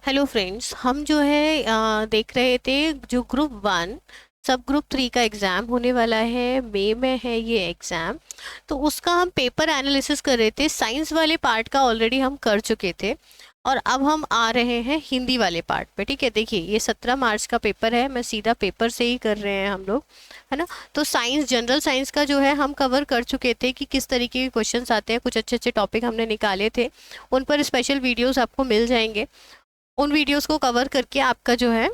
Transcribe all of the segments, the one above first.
Hello friends, हम जो है देख रहे थे जो ग्रुप 1 सब ग्रुप 3 का एग्ज़ाम होने वाला है। मई में है ये एग्ज़ाम। तो उसका हम पेपर एनालिसिस कर रहे थे। साइंस वाले पार्ट का ऑलरेडी हम कर चुके थे और अब हम आ रहे हैं हिंदी वाले पार्ट पे। ठीक है, देखिए ये 17 मार्च का पेपर है। मैं सीधा पेपर से ही कर रहे हैं हम लोग, है ना। तो साइंस, जनरल साइंस का जो है हम कवर कर चुके थे कि किस तरीके के क्वेश्चंस आते हैं। कुछ अच्छे अच्छे टॉपिक हमने निकाले थे, उन पर स्पेशल वीडियोस आपको मिल जाएंगे। उन वीडियोस को कवर करके आपका जो है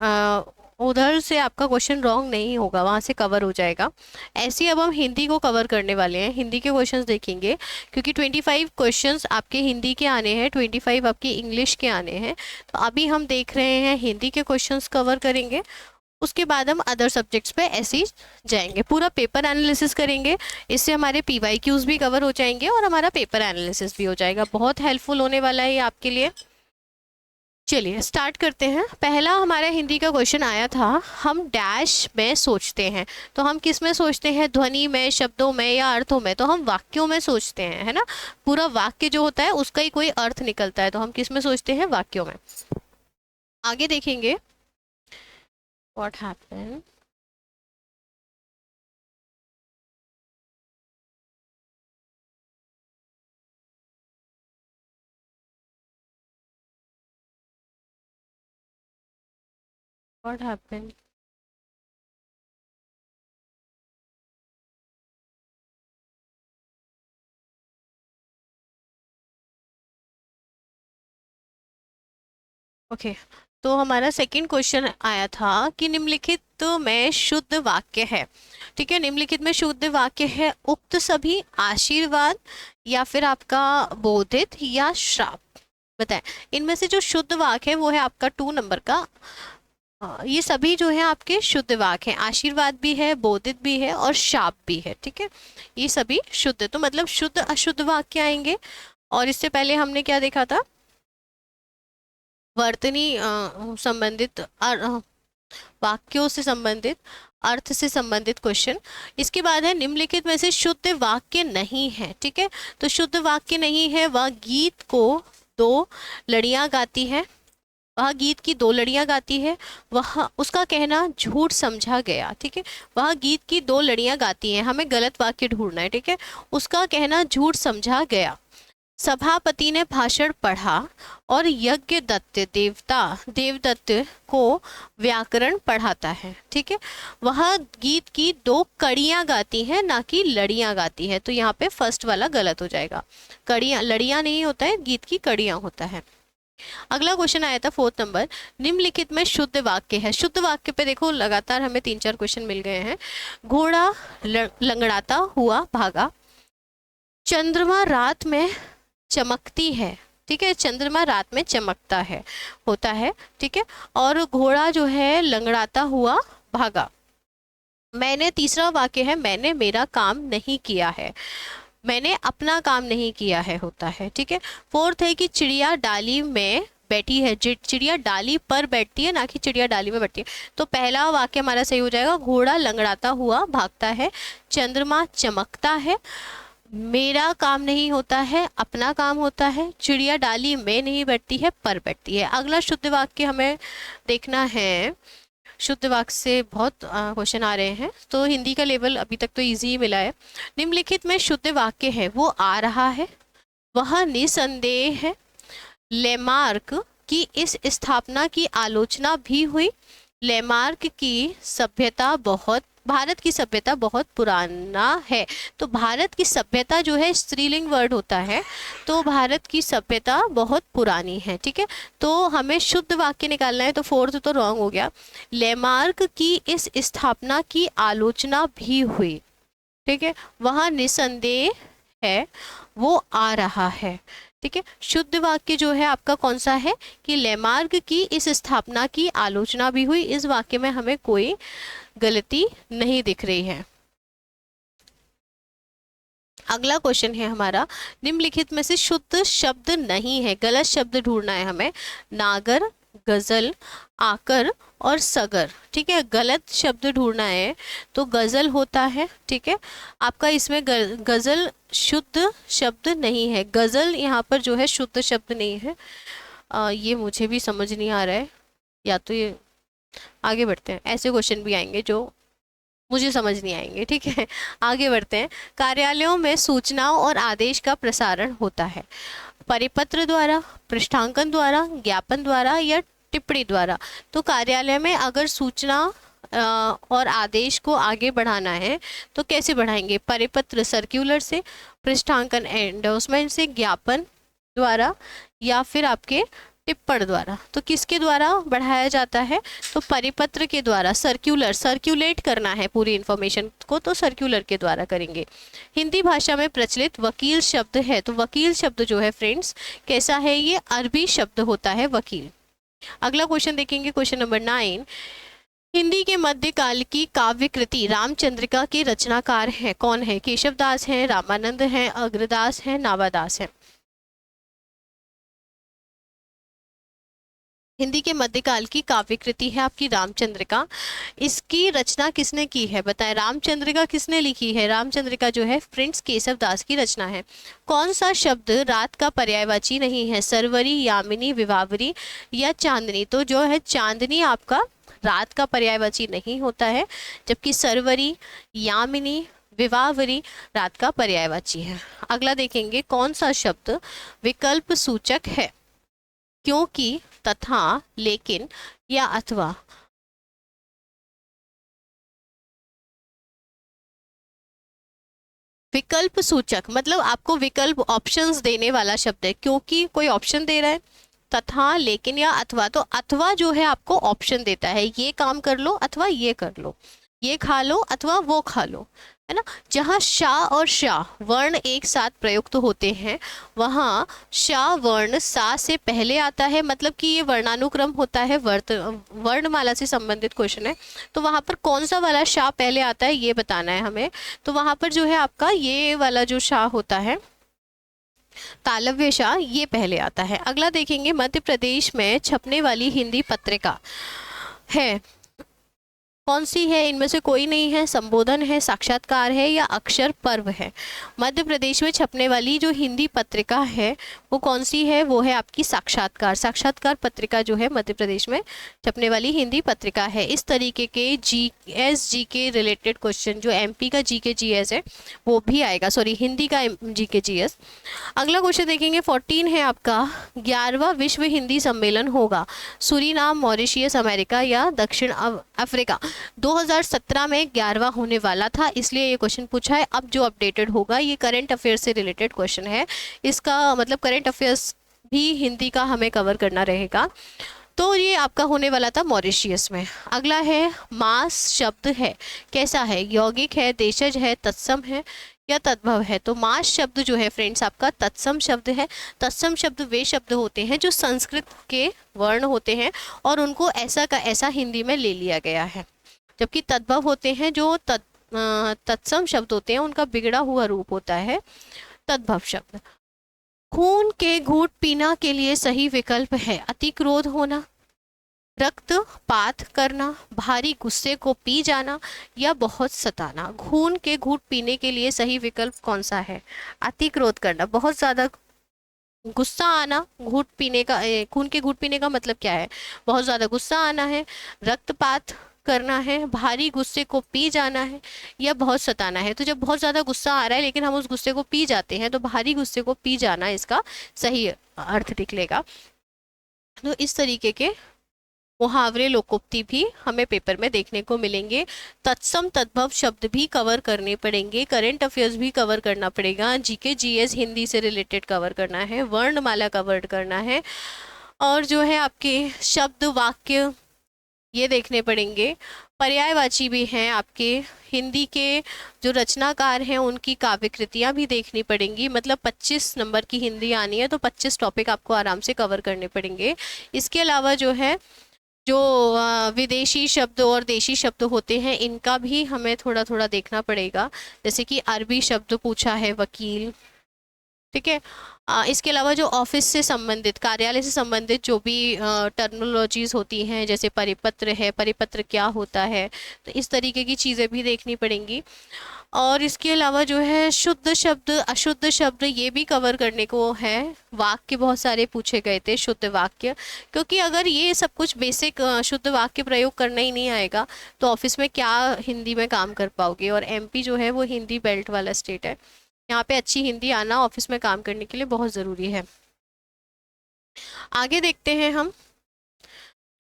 अ, उधर से आपका क्वेश्चन रॉन्ग नहीं होगा, वहाँ से कवर हो जाएगा। ऐसे ही अब हम हिंदी को कवर करने वाले हैं, हिंदी के क्वेश्चंस देखेंगे क्योंकि 25 क्वेश्चंस आपके हिंदी के आने हैं, 25 आपके इंग्लिश के आने हैं। तो अभी हम देख रहे हैं हिंदी के क्वेश्चंस कवर करेंगे, उसके बाद हम अदर सब्जेक्ट्स पे ऐसे ही जाएंगे। पूरा पेपर एनालिसिस करेंगे, इससे हमारे PYQs भी कवर हो जाएंगे और हमारा पेपर एनालिसिस भी हो जाएगा। बहुत हेल्पफुल होने वाला है ये आपके लिए। चलिए स्टार्ट करते हैं। पहला हमारा हिंदी का क्वेश्चन आया था, हम डैश में सोचते हैं। तो हम किस में सोचते हैं? ध्वनि में, शब्दों में या अर्थों में? तो हम वाक्यों में सोचते हैं, है ना। पूरा वाक्य जो होता है उसका ही कोई अर्थ निकलता है, तो हम किस में सोचते हैं? वाक्यों में। आगे देखेंगे what happen. What happen. Okay, तो हमारा सेकंड क्वेश्चन आया था कि निम्नलिखित में शुद्ध वाक्य है। ठीक है, निम्नलिखित में शुद्ध वाक्य है, उक्त सभी आशीर्वाद या फिर आपका बोधित या श्राप। बताएं, इनमें से जो शुद्ध वाक्य है वो है आपका 2 नंबर का। ये सभी जो है आपके शुद्ध वाक्य हैं। आशीर्वाद भी है, बोधित भी है और शाप भी है। ठीक है, ये सभी शुद्ध, तो मतलब शुद्ध अशुद्ध वाक्य आएंगे। और इससे पहले हमने क्या देखा था? वर्तनी संबंधित वाक्यों से संबंधित, अर्थ से संबंधित क्वेश्चन। इसके बाद है निम्नलिखित में से शुद्ध वाक्य नहीं है। ठीक है, तो शुद्ध वाक्य नहीं है, वह गीत को 2 लड़ियां गाती है। वह गीत की 2 लड़ियां गाती है, वह उसका कहना झूठ समझा गया। ठीक है, वह गीत की 2 लड़ियां गाती हैं, हमें गलत वाक्य ढूंढना है। ठीक है, उसका कहना झूठ समझा गया। सभापति ने भाषण पढ़ा और यज्ञ दत्त देवदत्त को व्याकरण पढ़ाता है। ठीक है, वह गीत की 2 कड़ियां गाती है, ना कि लड़ियां गाती है। तो यहाँ पे फर्स्ट वाला गलत हो जाएगा। कड़ियां, लड़ियां नहीं होता है, गीत की कड़ियां होता है। अगला क्वेश्चन आया था 4th नंबर, निम्नलिखित में शुद्ध वाक्य है। शुद्ध वाक्य पे देखो लगातार हमें 3-4 क्वेश्चन मिल गए हैं। घोड़ा लंगड़ाता हुआ भागा, चंद्रमा रात में चमकती है। ठीक है, चंद्रमा रात में चमकता है, होता है। ठीक है, और घोड़ा जो है लंगड़ाता हुआ भागा। मैंने, तीसरा वाक्य है, मैंने मेरा काम नहीं किया है, मैंने अपना काम नहीं किया है, होता है। ठीक है, 4th है कि चिड़िया डाली में बैठी है। चिड़िया डाली पर बैठती है, ना कि चिड़िया डाली में बैठती है। तो पहला वाक्य हमारा सही हो जाएगा, घोड़ा लंगड़ाता हुआ भागता है, चंद्रमा चमकता है, मेरा काम नहीं होता है, अपना काम होता है, चिड़िया डाली में नहीं बैठती है, पर बैठती है। अगला शुद्ध वाक्य हमें देखना है। शुद्ध वाक्य से बहुत क्वेश्चन आ रहे हैं, तो हिंदी का लेवल अभी तक तो इजी ही मिला है। निम्नलिखित में शुद्ध वाक्य है, वो आ रहा है, वह निसंदेह है, लेमार्क की इस स्थापना की आलोचना भी हुई, लेमार्क की सभ्यता बहुत, भारत की सभ्यता बहुत पुराना है। तो भारत की सभ्यता जो है स्त्रीलिंग वर्ड होता है, तो भारत की सभ्यता बहुत पुरानी है। ठीक है, तो हमें शुद्ध वाक्य निकालना है, तो 4th तो रॉन्ग हो गया। लेमार्क की इस स्थापना की आलोचना भी हुई। ठीक है, वह निसंदेह है, वो आ रहा है। ठीक है, शुद्ध वाक्य जो है आपका कौन सा है कि लेमार्क की इस स्थापना की आलोचना भी हुई। इस वाक्य में हमें कोई गलती नहीं दिख रही है। अगला क्वेश्चन है हमारा, निम्नलिखित में से शुद्ध शब्द नहीं है, गलत शब्द ढूंढना है हमें। नागर, गजल, आकर और सगर। ठीक है, गलत शब्द ढूंढना है, तो गजल होता है। ठीक है, आपका इसमें गजल शुद्ध शब्द नहीं है, गजल यहाँ पर जो है शुद्ध शब्द नहीं है। ये मुझे भी समझ नहीं आ रहा है, या तो ये आगे बढ़ते हैं, ऐसे क्वेश्चन भी आएंगे जो मुझे समझ नहीं आएंगे, ठीक है। आगे बढ़ते हैं। कार्यालयों में सूचनाओं और आदेश का प्रसारण होता है परिपत्र द्वारा, पृष्ठांकन द्वारा, ज्ञापन द्वारा या टिप्पणी द्वारा। तो कार्यालय में अगर सूचना और आदेश को आगे बढ़ाना है तो कैसे बढ़ाएंगे? परिपत्र सर्क्यूलर से, पृष्ठांकन एंडोर्समेंट से, ज्ञापन द्वारा या फिर आपके टिप्पण द्वारा। तो किसके द्वारा बढ़ाया जाता है? तो परिपत्र के द्वारा, सर्क्यूलर, सर्क्यूलेट करना है पूरी इंफॉर्मेशन को, तो सर्क्यूलर के द्वारा करेंगे। हिंदी भाषा में प्रचलित वकील शब्द है, तो वकील शब्द जो है फ्रेंड्स कैसा है? ये अरबी शब्द होता है वकील। अगला क्वेश्चन देखेंगे, क्वेश्चन नंबर 9। हिंदी के मध्यकाल की काव्य कृति रामचंद्रिका के रचनाकार है कौन है? केशवदास हैं, रामानंद हैं, अग्रदास हैं, नावादास हैं। हिंदी के मध्यकाल की काव्य कृति है आपकी रामचंद्रिका। इसकी रचना किसने की है बताएं? रामचंद्रिका किसने लिखी है? रामचंद्रिका जो है फ्रेंड्स केशवदास की रचना है। कौन सा शब्द रात का पर्यायवाची नहीं है? सरवरी, यामिनी, विवाहवरी या चांदनी। तो जो है चांदनी आपका रात का पर्यायवाची नहीं होता है, जबकि सरवरी, यामिनी, विवाहवरी रात का पर्यायवाची है। अगला देखेंगे, कौन सा शब्द विकल्प सूचक है? क्योंकि, तथा, लेकिन या अथवा। विकल्प सूचक मतलब आपको विकल्प ऑप्शंस देने वाला शब्द है। क्योंकि कोई ऑप्शन दे रहा है, तथा, लेकिन या अथवा। तो अथवा जो है आपको ऑप्शन देता है, ये काम कर लो अथवा ये कर लो, ये खा लो अथवा वो खा लो, है ना। जहाँ शा और शा वर्ण एक साथ प्रयुक्त होते हैं, वहाँ शा वर्ण सा से पहले आता है, मतलब कि ये वर्णानुक्रम होता है, वर्णमाला से संबंधित क्वेश्चन है। तो वहाँ पर कौन सा वाला शा पहले आता है ये बताना है हमें। तो वहाँ पर जो है आपका ये वाला जो शा होता है, तालव्य शाह, ये पहले आता है। अगला देखेंगे, मध्य प्रदेश में छपने वाली हिंदी पत्रिका है कौन सी है? इनमें से कोई नहीं है। संबोधन है, साक्षात्कार है या अक्षर पर्व है। मध्य प्रदेश में छपने वाली जो हिंदी पत्रिका है वो कौन सी है? वो है आपकी साक्षात्कार। साक्षात्कार पत्रिका जो है मध्य प्रदेश में छपने वाली हिंदी पत्रिका है। इस तरीके के जी के रिलेटेड क्वेश्चन जो एमपी का GK GS है वो भी आएगा, सॉरी हिंदी का GK GS। अगला क्वेश्चन देखेंगे, 14 है आपका, 11वां विश्व हिंदी सम्मेलन होगा सूरीनाम, मॉरिशियस, अमेरिका या दक्षिण अफ्रीका। 2017 में 11वां होने वाला था, इसलिए ये क्वेश्चन पूछा है। अब जो अपडेटेड होगा ये करंट अफेयर्स से रिलेटेड क्वेश्चन है, इसका मतलब करंट अफेयर्स भी हिंदी का हमें कवर करना रहेगा। तो ये आपका होने वाला था मॉरिशियस में। अगला है, मास शब्द है कैसा है? यौगिक है, देशज है, तत्सम है या तद्भव है। तो मास शब्द जो है फ्रेंड्स आपका तत्सम शब्द है। तत्सम शब्द वे शब्द होते हैं जो संस्कृत के वर्ण होते हैं और उनको ऐसा का ऐसा हिंदी में ले लिया गया है, जबकि तद्भव होते हैं जो तत्सम शब्द होते हैं उनका बिगड़ा हुआ रूप होता है तद्भव शब्द। खून के घूंट पीना के लिए सही विकल्प है अतिक्रोध होना, रक्तपात करना, भारी गुस्से को पी जाना या बहुत सताना। खून के घूंट पीने के लिए सही विकल्प कौन सा है? अतिक्रोध करना, बहुत ज्यादा गुस्सा आना। घूंट पीने का, खून के घूंट पीने का मतलब क्या है? बहुत ज्यादा गुस्सा आना है, रक्तपात करना है, भारी गुस्से को पी जाना है या बहुत सताना है। तो जब बहुत ज़्यादा गुस्सा आ रहा है लेकिन हम उस गुस्से को पी जाते हैं तो भारी गुस्से को पी जाना इसका सही अर्थ निकलेगा। तो इस तरीके के मुहावरे, लोकोक्ति भी हमें पेपर में देखने को मिलेंगे। तत्सम तद्भव शब्द भी कवर करने पड़ेंगे, करंट अफेयर्स भी कवर करना पड़ेगा, GK GS हिंदी से रिलेटेड कवर करना है, वर्णमाला कवर करना है, और जो है आपके शब्द वाक्य ये देखने पड़ेंगे। पर्यायवाची भी हैं आपके, हिंदी के जो रचनाकार हैं उनकी काव्य कृतियाँ भी देखनी पड़ेंगी। मतलब 25 नंबर की हिंदी आनी है तो 25 टॉपिक आपको आराम से कवर करने पड़ेंगे। इसके अलावा जो है जो विदेशी शब्द और देशी शब्द होते हैं इनका भी हमें थोड़ा थोड़ा देखना पड़ेगा, जैसे कि अरबी शब्द पूछा है वकील, ठीक है। इसके अलावा जो ऑफिस से संबंधित, कार्यालय से संबंधित जो भी टर्मिनोलॉजीज होती हैं, जैसे परिपत्र है, परिपत्र क्या होता है, तो इस तरीके की चीज़ें भी देखनी पड़ेंगी। और इसके अलावा जो है शुद्ध शब्द अशुद्ध शब्द ये भी कवर करने को है। वाक्य बहुत सारे पूछे गए थे, शुद्ध वाक्य, क्योंकि अगर ये सब कुछ बेसिक शुद्ध वाक्य प्रयोग करना ही नहीं आएगा तो ऑफिस में क्या हिंदी में काम कर पाओगे। और एमपी जो है वो हिंदी बेल्ट वाला स्टेट है, यहाँ पे अच्छी हिंदी आना ऑफिस में काम करने के लिए बहुत ज़रूरी है। आगे देखते हैं हम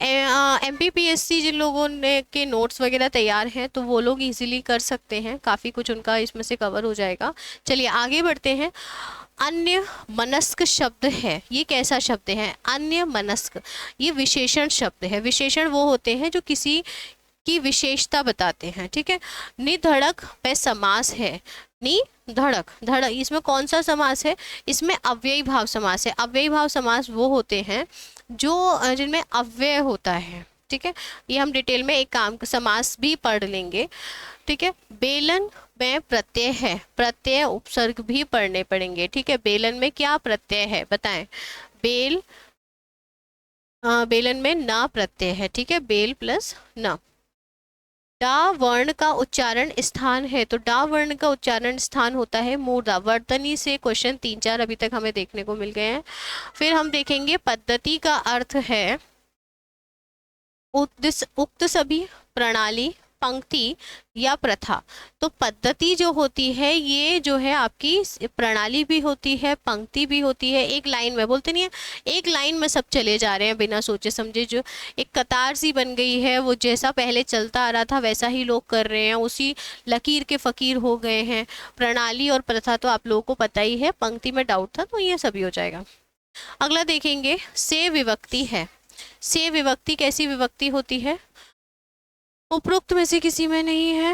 MPPSC जिन लोगों ने के नोट्स वगैरह तैयार हैं तो वो लोग इजीली कर सकते हैं, काफ़ी कुछ उनका इसमें से कवर हो जाएगा। चलिए आगे बढ़ते हैं। अन्य मनस्क शब्द है, ये कैसा शब्द है? अन्य मनस्क, ये विशेषण शब्द है। विशेषण वो होते हैं जो किसी की विशेषता बताते हैं, ठीक है। निधड़क पे समास है, निधड़क, धड़क, इसमें कौन सा समास है? इसमें अव्ययी भाव समास है। अव्ययी भाव समास वो होते हैं जो जिनमें अव्यय होता है, ठीक है। ये हम डिटेल में एक काम समास भी पढ़ लेंगे, ठीक है। बेलन में प्रत्यय है, प्रत्यय उपसर्ग भी पढ़ने पड़ेंगे, ठीक है। बेलन में क्या प्रत्यय है बताएं? बेलन में न प्रत्यय है, ठीक है, बेल प्लस न। डा वर्ण का उच्चारण स्थान है, तो डा वर्ण का उच्चारण स्थान होता है मूर्धा। वर्तनी से क्वेश्चन 3-4 अभी तक हमें देखने को मिल गए हैं। फिर हम देखेंगे पद्धति का अर्थ है उक्त सभी, प्रणाली, पंक्ति या प्रथा। तो पद्धति जो होती है ये जो है आपकी प्रणाली भी होती है, पंक्ति भी होती है। एक लाइन में बोलते नहीं है, एक लाइन में सब चले जा रहे हैं बिना सोचे समझे, जो एक कतार सी बन गई है, वो जैसा पहले चलता आ रहा था वैसा ही लोग कर रहे हैं, उसी लकीर के फकीर हो गए हैं। प्रणाली और प्रथा तो आप लोगों को पता ही है, पंक्ति में डाउट था तो ये सभी हो जाएगा। अगला देखेंगे से विभक्ति है। से विभक्ति कैसी विभक्ति होती है? उपरोक्त में से किसी में नहीं है।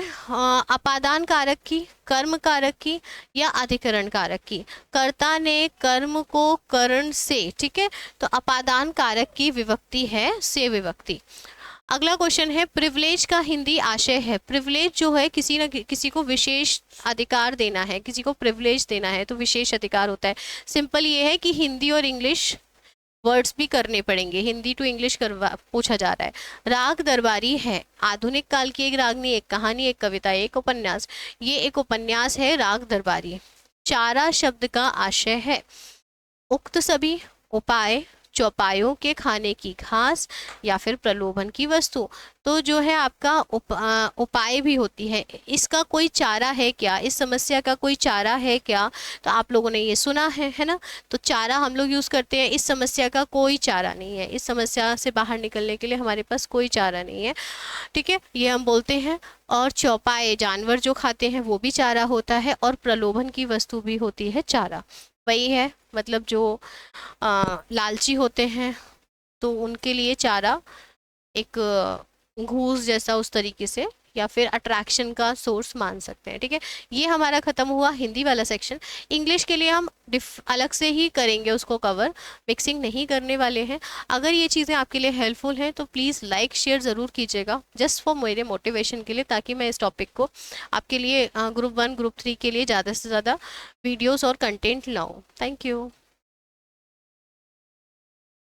अपादान कारक की, कर्म कारक की या अधिकरण कारक की। कर्ता ने कर्म को करण से, ठीक है, तो अपादान कारक की विभक्ति है से विभक्ति। अगला क्वेश्चन है प्रिविलेज का हिंदी आशय है। प्रिविलेज जो है किसी न किसी को विशेष अधिकार देना है, किसी को प्रिविलेज देना है तो विशेष अधिकार होता है। सिंपल ये है कि हिंदी और इंग्लिश वर्ड्स भी करने पड़ेंगे, हिंदी टू इंग्लिश करवा पूछा जा रहा है। राग दरबारी है, आधुनिक काल की एक रागनी, एक कहानी, एक कविता, एक उपन्यास। ये एक उपन्यास है राग दरबारी। चारा शब्द का आशय है उक्त सभी, उपाय, चौपायों के खाने की घास या फिर प्रलोभन की वस्तु। तो जो है आपका उपाय भी होती है। इसका कोई चारा है क्या? इस समस्या का कोई चारा है क्या? तो आप लोगों ने ये सुना है ना। तो चारा हम लोग यूज़ करते हैं, इस समस्या का कोई चारा नहीं है, इस समस्या से बाहर निकलने के लिए हमारे पास कोई चारा नहीं है, ठीक है, ये हम बोलते हैं। और चौपाए, जानवर जो खाते हैं वो भी चारा होता है, और प्रलोभन की वस्तु भी होती है चारा। वही है, मतलब जो लालची होते हैं तो उनके लिए चारा एक घूस जैसा उस तरीके से, या फिर अट्रैक्शन का सोर्स मान सकते हैं, ठीक है। ये हमारा खत्म हुआ हिंदी वाला सेक्शन। इंग्लिश के लिए हम अलग से ही करेंगे उसको कवर, मिक्सिंग नहीं करने वाले हैं। अगर ये चीज़ें आपके लिए हेल्पफुल हैं तो प्लीज़ लाइक शेयर ज़रूर कीजिएगा, जस्ट फॉर मेरे मोटिवेशन के लिए, ताकि मैं इस टॉपिक को आपके लिए ग्रुप 1 ग्रुप 3 के लिए ज़्यादा से ज़्यादा वीडियोज़ और कंटेंट लाऊँ। Thank you.